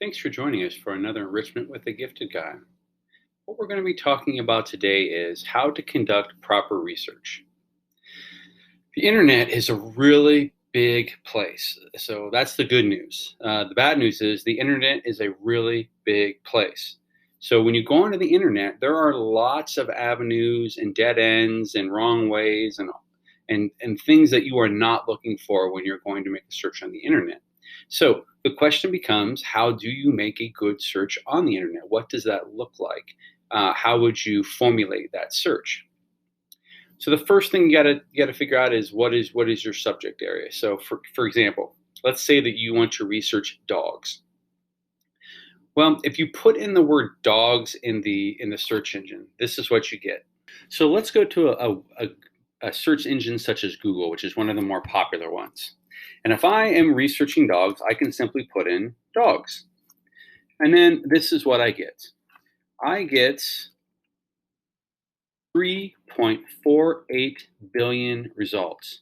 Thanks for joining us for another Enrichment with the Gifted Guy. What we're going to be talking about today is how to conduct proper research. The internet is a really big place, so that's the good news. The bad news is the internet is a really big place. So when you go onto the internet, there are lots of avenues and dead ends and wrong ways and things that you are not looking for when you're going to make a search on the internet. So the question becomes, how do you make a good search on the internet? What does that look like? How would you formulate that search? So the first thing you gotta figure out is what is your subject area. So for example, let's say that you want to research dogs. Well, if you put in the word dogs in the search engine, this is what you get. So let's go to a search engine such as Google, which is one of the more popular ones. And if I am researching dogs, I can simply put in dogs. And then this is what I get. I get 3.48 billion results.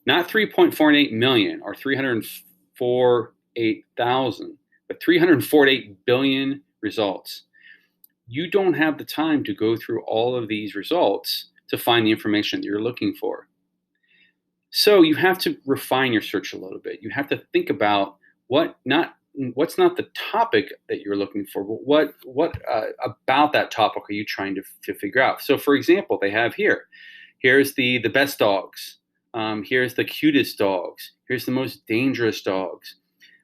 Not 3.48 million or 348,000, but 348 billion results. You don't have the time to go through all of these results to find the information that you're looking for. So you have to refine your search a little bit. You have to think about what's not the topic that you're looking for, but what about that topic are you trying to figure out? So for example, they have here's the best dogs. Here's the cutest dogs. Here's the most dangerous dogs.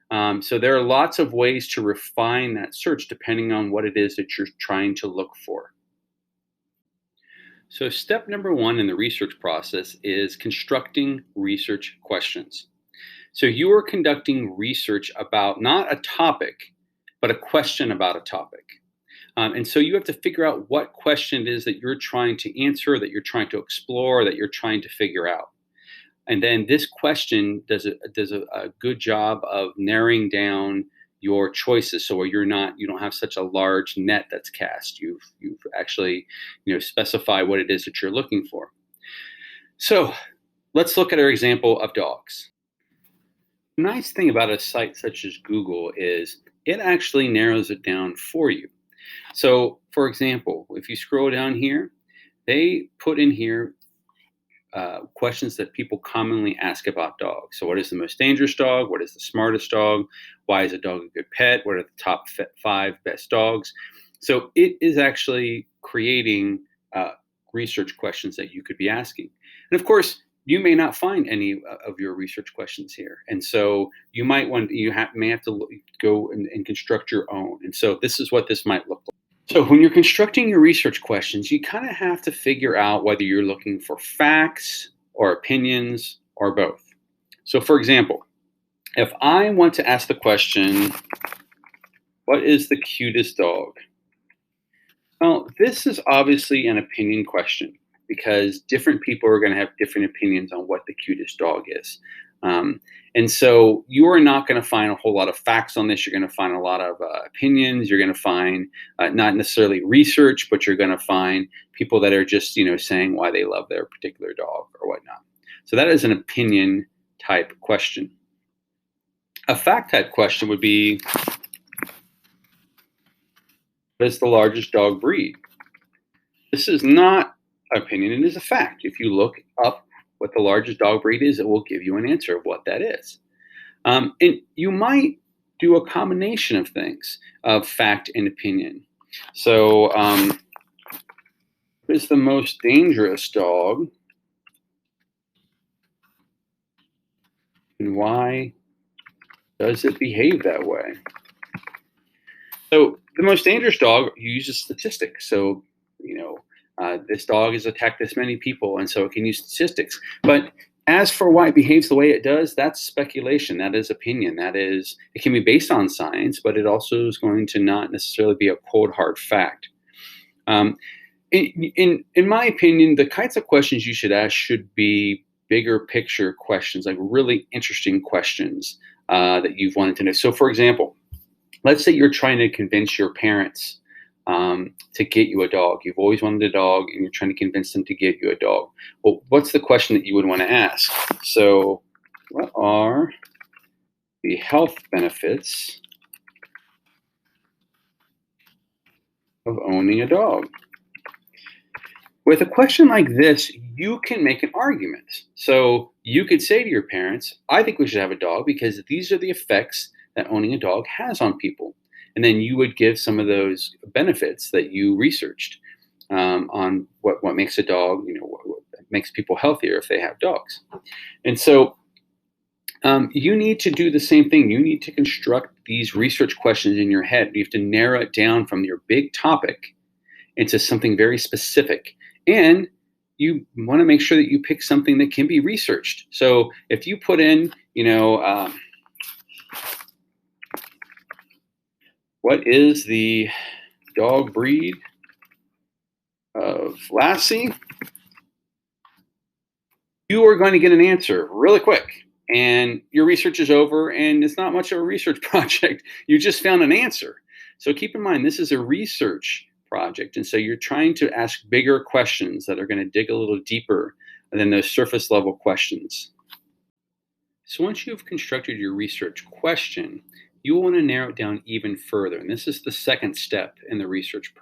So there are lots of ways to refine that search depending on what it is that you're trying to look for. So step number one in the research process is constructing research questions. So you are conducting research about not a topic, but a question about a topic. And so you have to figure out what question it is that you're trying to answer, that you're trying to explore, that you're trying to figure out. And then this question does a good job of narrowing down your choices, so you don't have such a large net that's cast. You've actually specify what it is that you're looking for. So let's look at our example of dogs. The nice thing about a site such as Google is it actually narrows it down for you. So for example, if you scroll down here, they put in here questions that people commonly ask about dogs. So what is the most dangerous dog? What is the smartest dog? Why is a dog a good pet? What are the top 5 best dogs? So it is actually creating research questions that you could be asking. And of course, you may not find any of your research questions here. And so you may have to go and construct your own. And so this is what this might look like. So when you're constructing your research questions, you kind of have to figure out whether you're looking for facts or opinions or both. So for example, if I want to ask the question, what is the cutest dog? Well, this is obviously an opinion question because different people are going to have different opinions on what the cutest dog is. And so you are not going to find a whole lot of facts on this. You're going to find a lot of opinions. You're going to find not necessarily research, but you're going to find people that are just, saying why they love their particular dog or whatnot. So that is an opinion type question. A fact type question would be, what is the largest dog breed? This is not opinion, it is a fact. If you look up what the largest dog breed is, it will give you an answer of what that is. And you might do a combination of things, of fact and opinion. So, what is the most dangerous dog? And why does it behave that way? So, the most dangerous dog uses statistics. So, this dog has attacked this many people, and so it can use statistics. But as for why it behaves the way it does, that's speculation. That is opinion. It can be based on science, but it also is going to not necessarily be a cold, hard fact. In my opinion, the kinds of questions you should ask should be bigger picture questions, like really interesting questions that you've wanted to know. So, for example, let's say you're trying to convince your parents to get you a dog. You've always wanted a dog and you're trying to convince them to get you a dog. Well, what's the question that you would want to ask? So what are the health benefits of owning a dog. With a question like this, you can make an argument. So you could say to your parents, I think we should have a dog because these are the effects that owning a dog has on people. And then you would give some of those benefits that you researched on what makes a dog, what makes people healthier if they have dogs. And so you need to do the same thing. You need to construct these research questions in your head. You have to narrow it down from your big topic into something very specific. And you want to make sure that you pick something that can be researched. So if you put in, what is the dog breed of Lassie? You are going to get an answer really quick. And your research is over, and it's not much of a research project. You just found an answer. So keep in mind, this is a research project. And so you're trying to ask bigger questions that are going to dig a little deeper than those surface level questions. So once you've constructed your research question, you will want to narrow it down even further. And this is the second step in the research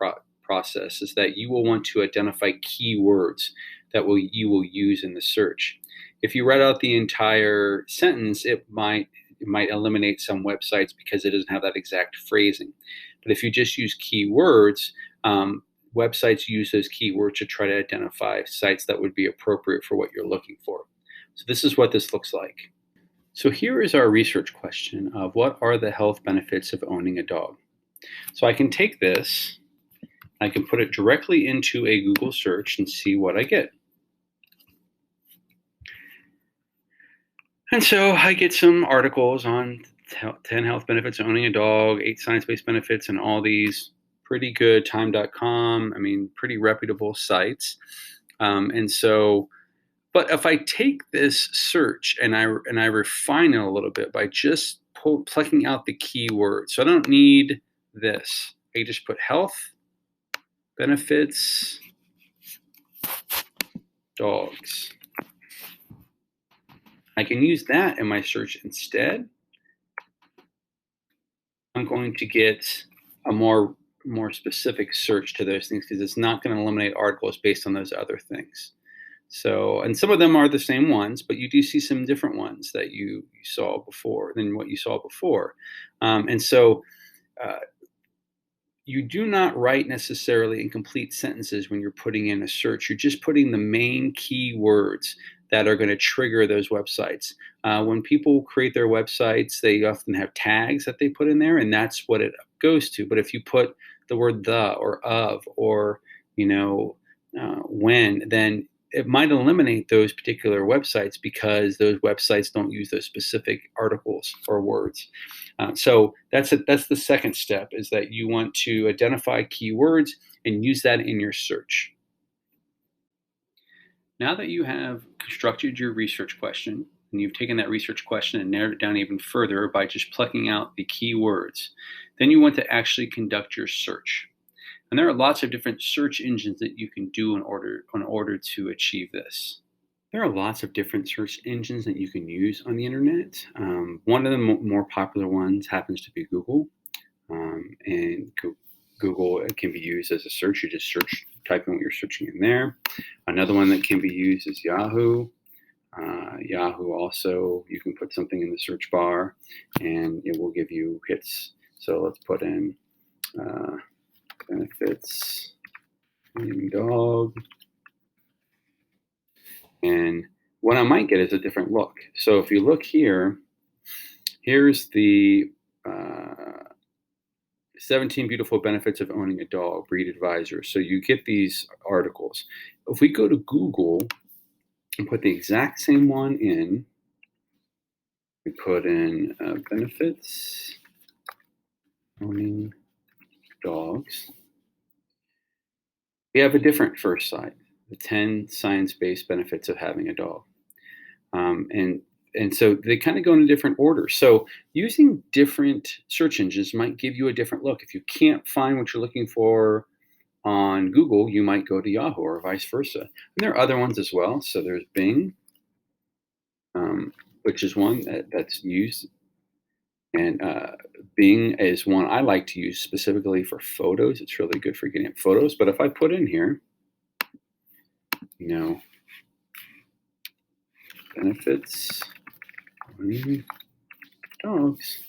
process, is that you will want to identify keywords that you will use in the search. If you read out the entire sentence, it might eliminate some websites because it doesn't have that exact phrasing. But if you just use keywords, websites use those keywords to try to identify sites that would be appropriate for what you're looking for. So this is what this looks like. So here is our research question of what are the health benefits of owning a dog. So I can take this, I can put it directly into a Google search and see what I get. And so I get some articles on 10 health benefits of owning a dog, 8 science-based benefits, and all these pretty good, time.com, pretty reputable sites. But if I take this search and I refine it a little bit by just plucking out the keywords, so I don't need this. I just put health benefits dogs. I can use that in my search instead. I'm going to get a more specific search to those things because it's not going to eliminate articles based on those other things. So, and some of them are the same ones, but you do see some different ones that you saw before than what you saw before. You do not write necessarily incomplete sentences when you're putting in a search. You're just putting the main keywords that are going to trigger those websites. When people create their websites, they often have tags that they put in there, and that's what it goes to. But if you put the word the or of or when, then it might eliminate those particular websites because those websites don't use those specific articles or words. So that's the second step, is that you want to identify keywords and use that in your search. Now that you have constructed your research question, and you've taken that research question and narrowed it down even further by just plucking out the keywords, then you want to actually conduct your search. And there are lots of different search engines that you can do in order to achieve this. There are lots of different search engines that you can use on the internet. One of the more popular ones happens to be Google. And Google can be used as a search. You just type in what you're searching in there. Another one that can be used is Yahoo. Yahoo also, you can put something in the search bar and it will give you hits. So let's put in benefits dog. And what I might get is a different look. So if you look here, here's the 17 beautiful benefits of owning a dog, breed advisor. So you get these articles. If we go to Google and put the exact same one in, we put in benefits owning dogs. We have a different first site, the 10 science-based benefits of having a dog. And so they kind of go in a different order. So using different search engines might give you a different look. If you can't find what you're looking for on Google, you might go to Yahoo or vice versa. And there are other ones as well. So there's Bing, which is one that's used. And Bing is one I like to use specifically for photos. It's really good for getting photos. But if I put in here, benefits owning dogs,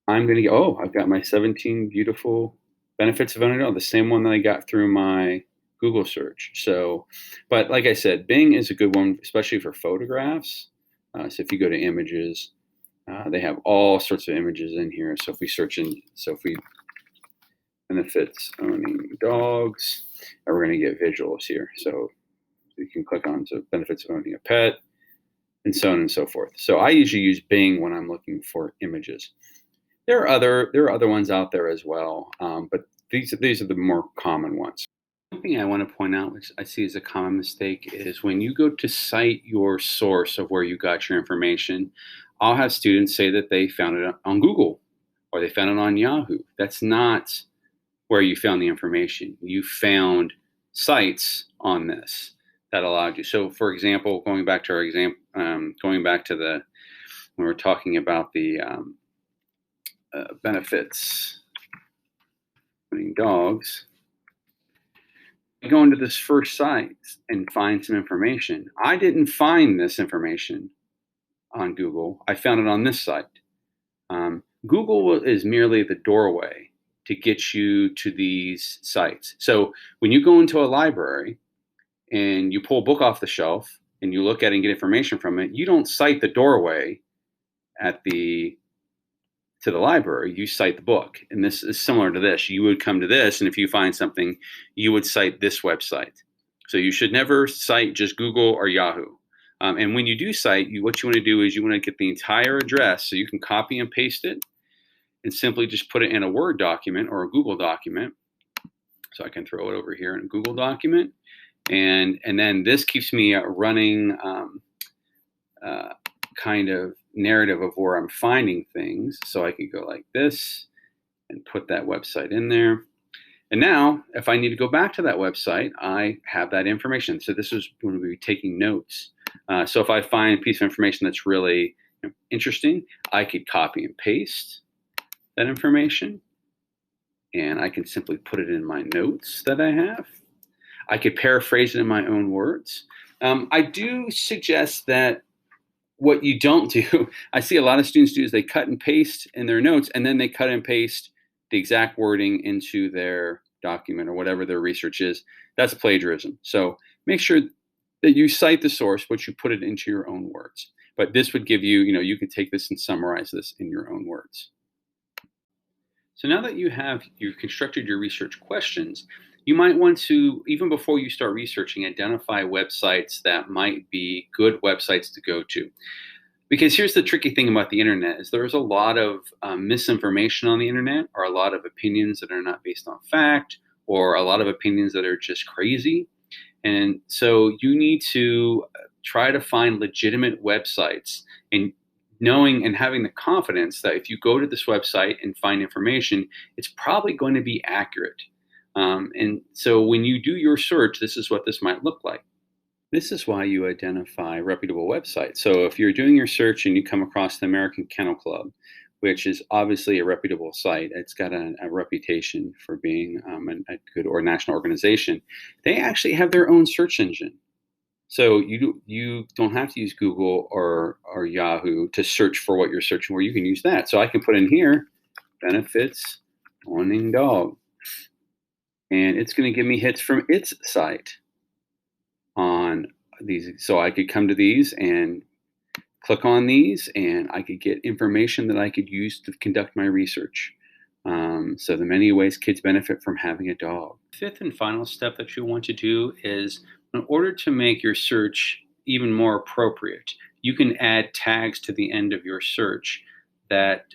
I'm going to get, I've got my 17 beautiful benefits of owning a dog, the same one that I got through my Google search. So, but like I said, Bing is a good one, especially for photographs. So if you go to images, they have all sorts of images in here. So if we benefits owning dogs, and we're going to get visuals here. So you can click on benefits of owning a pet, and so on and so forth. So I usually use Bing when I'm looking for images. There are other ones out there as well, but these are the more common ones. One thing I want to point out, which I see as a common mistake, is when you go to cite your source of where you got your information, I'll have students say that they found it on Google or they found it on Yahoo. That's not where you found the information. You found sites on this that allowed you. So, for example, going back to when we're talking about the benefits owning dogs, I go into this first site and find some information. I didn't find this information on Google. I found it on this site. Google is merely the doorway to get you to these sites. So when you go into a library and you pull a book off the shelf and you look at it and get information from it, you don't cite the doorway to the library, you cite the book. And this is similar to this. You would come to this, and if you find something, you would cite this website. So you should never cite just Google or Yahoo. And when you do cite, what you want to do is you want to get the entire address so you can copy and paste it and simply just put it in a Word document or a Google document. So I can throw it over here in a Google document. And then this keeps me running kind of narrative of where I'm finding things. So I could go like this and put that website in there. And now, if I need to go back to that website, I have that information. So this is when we be taking notes. So if I find a piece of information that's really interesting, I could copy and paste that information. And I can simply put it in my notes that I have. I could paraphrase it in my own words. I do suggest that what you don't do, I see a lot of students do, is they cut and paste in their notes, and then they cut and paste the exact wording into their document or whatever their research is. That's plagiarism. So make sure that you cite the source, but you put it into your own words. But this would give you, you could take this and summarize this in your own words. So now that you've constructed your research questions, you might want to, even before you start researching, identify websites that might be good websites to go to. Because here's the tricky thing about the internet is there's a lot of misinformation on the internet, or a lot of opinions that are not based on fact, or a lot of opinions that are just crazy. And so you need to try to find legitimate websites, and knowing and having the confidence that if you go to this website and find information, it's probably going to be accurate. And so when you do your search, this is what this might look like. This is why you identify reputable websites. So if you're doing your search and you come across the American Kennel Club, which is obviously a reputable site, it's got a reputation for being a good or national organization, they actually have their own search engine. So you don't have to use Google or Yahoo to search for what you're searching for. You can use that. So I can put in here, benefits owning dog. And it's going to give me hits from its site on these. So I could come to these and click on these, and I could get information that I could use to conduct my research. So the many ways kids benefit from having a dog. Fifth and final step that you want to do is, in order to make your search even more appropriate, you can add tags to the end of your search that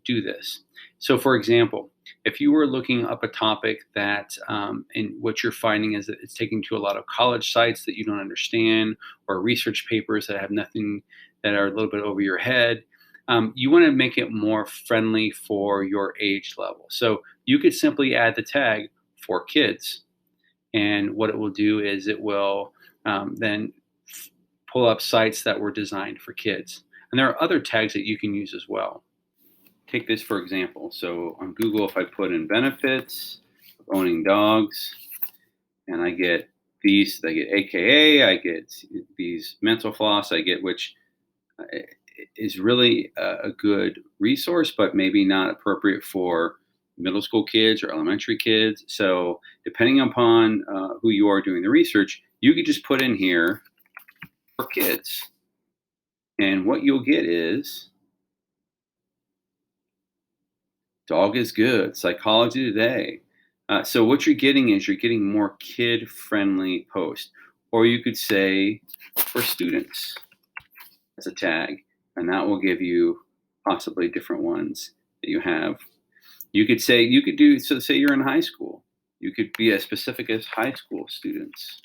do this. So for example, if you were looking up a topic that, and what you're finding is that it's taking to a lot of college sites that you don't understand, or research papers that have nothing, that are a little bit over your head, you want to make it more friendly for your age level. So you could simply add the tag for kids. And what it will do is it will then pull up sites that were designed for kids. And there are other tags that you can use as well. take this for example. So on Google, if I put in benefits of owning dogs, and I get these, I get AKA, I get these mental floss, I get which is really a good resource, but maybe not appropriate for middle school kids or elementary kids. So depending upon who you are doing the research, you could just put in here for kids, and what you'll get is dog is good, psychology today. So what you're getting is you're getting more kid-friendly posts, or you could say for students as a tag, and that will give you possibly different ones that you have. You could say you could do so. Say you're in high school, you could be as specific as high school students,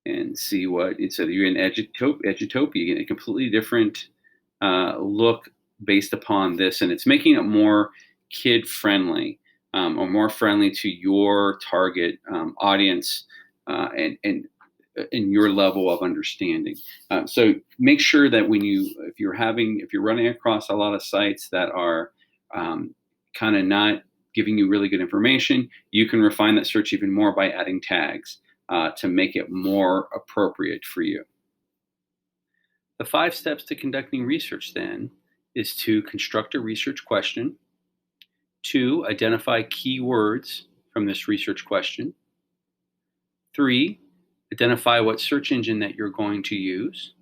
and see what. So you're in edutopia, you get a completely different look based upon this, and it's making it more kid friendly, or more friendly to your target audience, and in your level of understanding. So make sure that if you're running across a lot of sites that are kind of not giving you really good information, you can refine that search even more by adding tags to make it more appropriate for you. The 5 steps to conducting research then is to construct a research question, 2, identify keywords from this research question, 3, identify what search engine that you're going to use,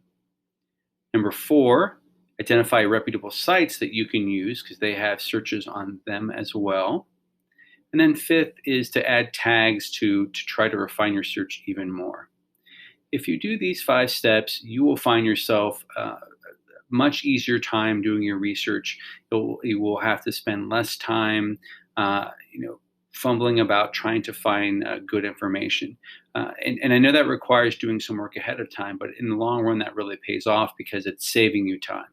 number 4, identify reputable sites that you can use because they have searches on them as well, and then 5th is to add tags to try to refine your search even more. If you do these 5 steps, you will find yourself much easier time doing your research. You will have to spend less time, fumbling about trying to find good information. And I know that requires doing some work ahead of time, but in the long run, that really pays off because it's saving you time.